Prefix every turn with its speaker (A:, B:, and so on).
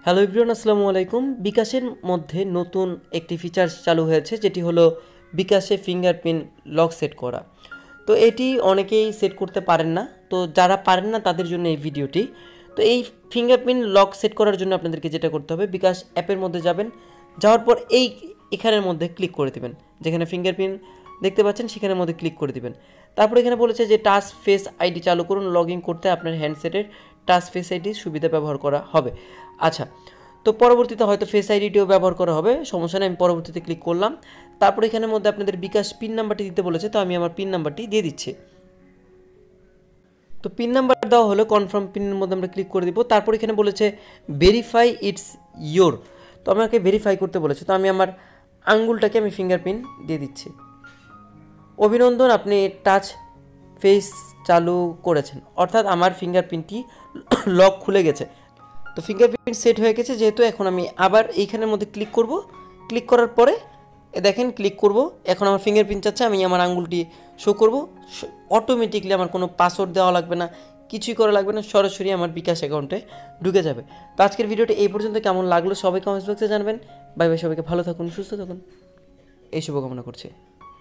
A: Hello everyone, আসসালামু আলাইকুম। বিকাশের মধ্যে নতুন একটি ফিচার চালু হয়েছে, যেটি হলো বিকাশে ফিঙ্গারপ্রিন্ট লক সেট করা। তো এটি অনেকেই সেট করতে পারেন না, তো যারা পারেন না তাদের জন্য এই ভিডিওটি। তো এই ফিঙ্গারপ্রিন্ট লক সেট করার জন্য আপনাদেরকে যেটা করতে হবে, বিকাশ অ্যাপের মধ্যে যাবেন, যাওয়ার পর এখানের মধ্যে ক্লিক করে দেবেন, যেখানে ফিঙ্গারপ্রিন্ট দেখতে পাচ্ছেন সেখানের মধ্যে ক্লিক করে দিবেন। তারপর এখানে বলেছে যে টাচ ফেস আইডি চালু করুন, লগ ইন করতে আপনার হ্যান্ডসেটের টাচ ফেস আইডি সুবিধা ব্যবহার করা হবে। আচ্ছা, তো পরবর্তীতে হয়তো ফেস আইডিটিও ব্যবহার করা হবে, সমস্যা নেই। আমি পরবর্তীতে ক্লিক করলাম। তারপর এখানের মধ্যে আপনাদের বিকাশ পিন নাম্বারটি দিতে বলেছে, তো আমি আমার পিন নাম্বারটি দিয়ে দিচ্ছি। তো পিন নাম্বার দেওয়া হলো, কনফার্ম পিনের মধ্যে আমরা ক্লিক করে দিব। তারপর এখানে বলেছে ভেরিফাই ইটস ইয়োর, তো আমাকে ভেরিফাই করতে বলেছে, তো আমি আমার আঙ্গুলটাকে আমি ফিঙ্গারপ্রিন্ট দিয়ে দিচ্ছি। অভিনন্দন, আপনি টাচ ফেস চালু করেছেন, অর্থাৎ আমার ফিঙ্গারপ্রিন্টটি লক খুলে গেছে। তো ফিঙ্গারপ্রিন্ট সেট হয়ে গেছে যেহেতু, এখন আমি আবার এইখানের মধ্যে ক্লিক করব। ক্লিক করার পরে দেখেন ক্লিক করব, এখন আমার ফিঙ্গারপ্রিন্ট চাচ্ছে, আমি আমার আঙ্গুলটি শো করব। অটোমেটিকলি আমার কোনো পাসওয়ার্ড দেওয়া লাগবে না, কিছুই করা লাগবে না, সরাসরি আমার বিকাশ অ্যাকাউন্টে ঢুকে যাবে। তো আজকের ভিডিওটা এই পর্যন্ত কেমন লাগলো সবাই কমেন্টস বক্সে জানাবেন। বাই বাই, সবাইকে ভালো থাকুন, সুস্থ থাকুন, এই শুভকামনা করছি।